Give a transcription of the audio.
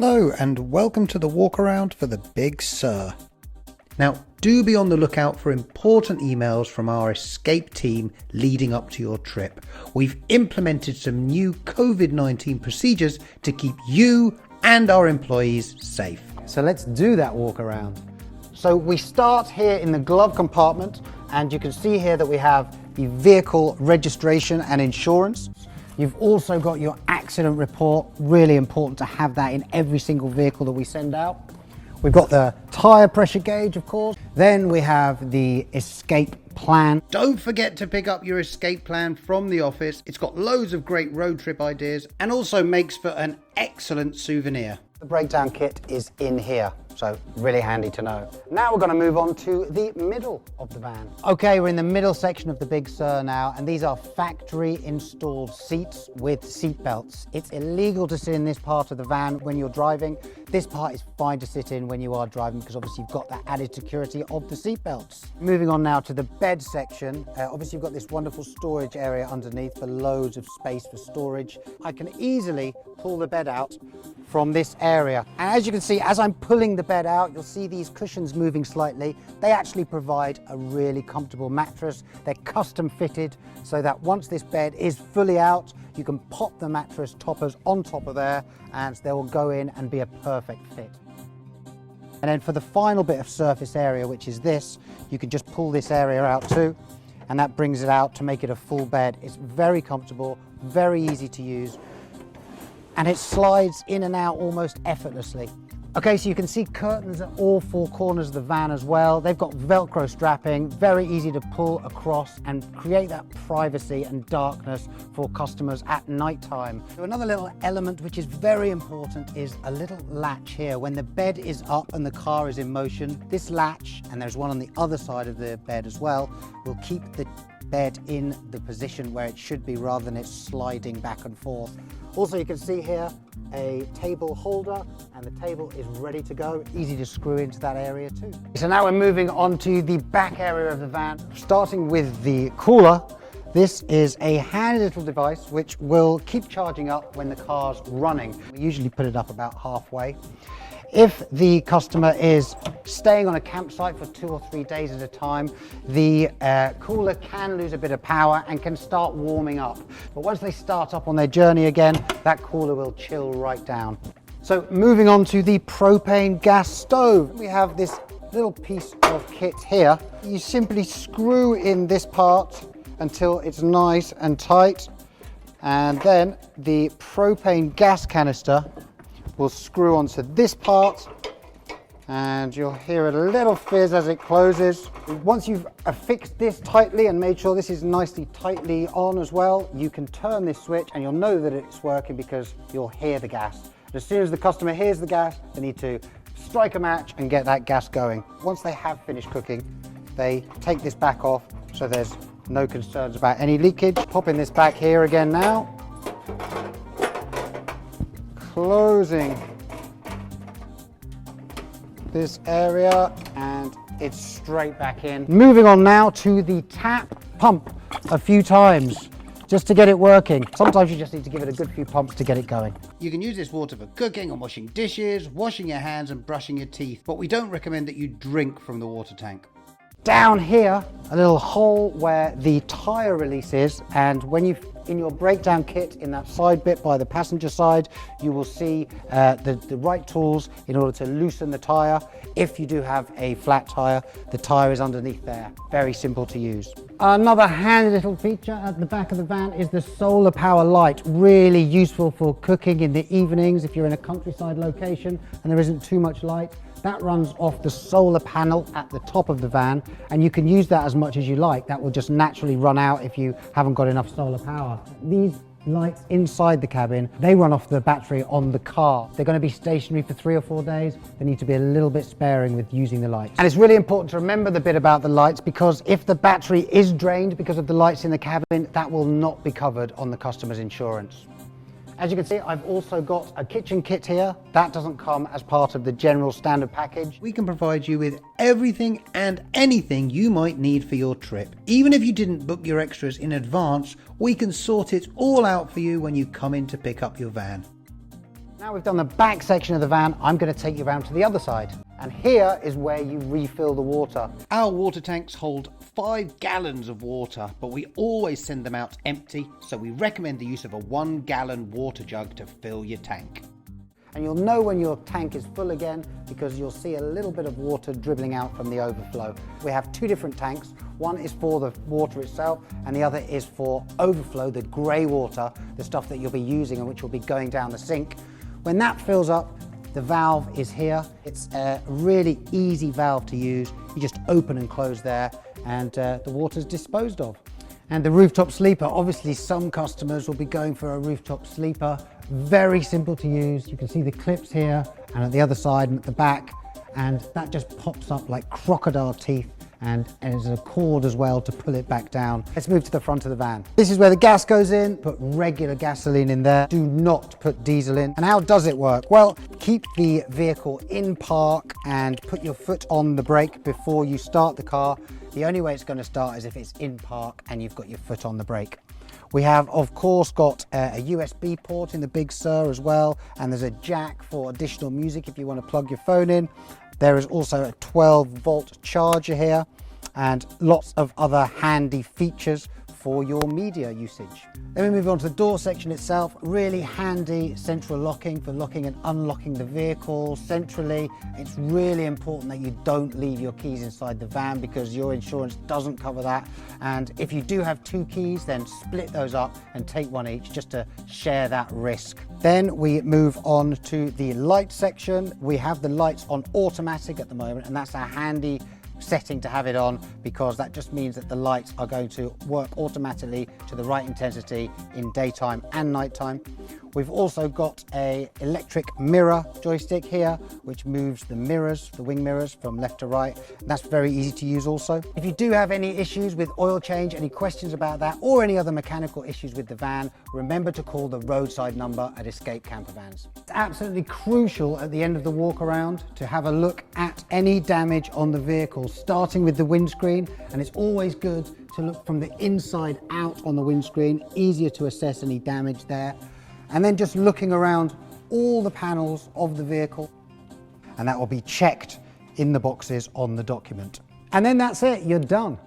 Hello and welcome to the walk around for the Big Sur. Now do be on the lookout for important emails from our escape team leading up to your trip. We've implemented some new COVID-19 procedures to keep you and our employees safe. So let's do that walk around. So we start here in the glove compartment, and you can see here that we have the vehicle registration and insurance. You've also got your accident report, really important to have that in every single vehicle that we send out. We've got the tyre pressure gauge, of course. Then we have the escape plan. Don't forget to pick up your escape plan from the office. It's got loads of great road trip ideas and also makes for an excellent souvenir. The breakdown kit is in here, so really handy to know. Now we're going to move on to the middle of the van. Okay, we're in the middle section of the Big Sur now, and these are factory installed seats with seat belts. It's illegal to sit in this part of the van when you're driving. This part is fine to sit in when you are driving because obviously you've got that added security of the seat belts. Moving on now to the bed section. Obviously you've got this wonderful storage area underneath for loads of space for storage. I can easily pull the bed out from this area. And as you can see, as I'm pulling the bed out, you'll see these cushions moving slightly. They actually provide a really comfortable mattress. They're custom fitted so that once this bed is fully out, you can pop the mattress toppers on top of there and they will go in and be a perfect fit. And then for the final bit of surface area, which is this, you can just pull this area out too, and that brings it out to make it a full bed. It's very comfortable, very easy to use, and it slides in and out almost effortlessly. Okay, so you can see curtains at all four corners of the van as well. They've got Velcro strapping, very easy to pull across and create that privacy and darkness for customers at night time. So another little element which is very important is a little latch here. When the bed is up and the car is in motion, this latch, and there's one on the other side of the bed as well, will keep the bed in the position where it should be rather than it sliding back and forth. Also, you can see here a table holder, and the table is ready to go, easy to screw into that area too. So now we're moving on to the back area of the van, starting with the cooler. This is a handy little device which will keep charging up when the car's running. We usually put it up about halfway. If the customer is staying on a campsite for 2 or 3 days at a time, the cooler can lose a bit of power and can start warming up. But once they start up on their journey again, that cooler will chill right down. So moving on to the propane gas stove. We have this little piece of kit here. You simply screw in this part until it's nice and tight, and then the propane gas canister will screw onto this part, and you'll hear a little fizz as it closes. Once you've affixed this tightly and made sure this is nicely tightly on as well, you can turn this switch and you'll know that it's working because you'll hear the gas. As soon as the customer hears the gas, they need to strike a match and get that gas going. Once they have finished cooking, they take this back off so there's no concerns about any leakage. Popping this back here again now. Closing this area, and it's straight back in. Moving on now to the tap pump a few times just to get it working. Sometimes you just need to give it a good few pumps to get it going. You can use this water for cooking and washing dishes, washing your hands and brushing your teeth, but we don't recommend that you drink from the water tank. Down here, a little hole where the tyre release is, and when you in your breakdown kit in that side bit by the passenger side, you will see the right tools in order to loosen the tyre. If you do have a flat tyre, the tyre is underneath there. Very simple to use. Another handy little feature at the back of the van is the solar power light. Really useful for cooking in the evenings if you're in a countryside location and there isn't too much light. That runs off the solar panel at the top of the van, and you can use that as much as you like. That will just naturally run out if you haven't got enough solar power. These lights inside the cabin, they run off the battery on the car. They're going to be stationary for 3 or 4 days. They need to be a little bit sparing with using the lights. And it's really important to remember the bit about the lights, because if the battery is drained because of the lights in the cabin, that will not be covered on the customer's insurance. As you can see, I've also got a kitchen kit here. That doesn't come as part of the general standard package. We can provide you with everything and anything you might need for your trip. Even if you didn't book your extras in advance, we can sort it all out for you when you come in to pick up your van. Now we've done the back section of the van, I'm going to take you around to the other side. And here is where you refill the water. Our water tanks hold 5 gallons of water, but we always send them out empty, so we recommend the use of a 1-gallon water jug to fill your tank. And you'll know when your tank is full again because you'll see a little bit of water dribbling out from the overflow. We have 2 different tanks. One is for the water itself and the other is for overflow, the grey water, the stuff that you'll be using and which will be going down the sink. When that fills up, the valve is here. It's a really easy valve to use. You just open and close there and the water's disposed of. And the rooftop sleeper, obviously some customers will be going for a rooftop sleeper. Very simple to use. You can see the clips here and at the other side and at the back, and that just pops up like crocodile teeth, and there's a cord as well to pull it back down. Let's move to the front of the van. This is where the gas goes in. Put regular gasoline in there. Do not put diesel in. And how does it work? Well, keep the vehicle in park and put your foot on the brake before you start the car. The only way it's going to start is if it's in park and you've got your foot on the brake. We have, of course, got a USB port in the Big Sur as well, and there's a jack for additional music if you want to plug your phone in. There is also a 12-volt charger here and lots of other handy features for your media usage. Then we move on to the door section itself. Really handy central locking for locking and unlocking the vehicle centrally. It's really important that you don't leave your keys inside the van because your insurance doesn't cover that. And if you do have 2 keys, then split those up and take one each just to share that risk. Then we move on to the light section. We have the lights on automatic at the moment, and that's a handy setting to have it on because that just means that the lights are going to work automatically to the right intensity in daytime and nighttime. We've also got a electric mirror joystick here which moves the mirrors, the wing mirrors, from left to right. That's very easy to use also. If you do have any issues with oil change, any questions about that, or any other mechanical issues with the van, remember to call the roadside number at Escape Campervans. It's absolutely crucial at the end of the walk around to have a look at any damage on the vehicle, starting with the windscreen, and it's always good to look from the inside out on the windscreen, easier to assess any damage there. And then just looking around all the panels of the vehicle, and that will be checked in the boxes on the document. And then that's it, you're done.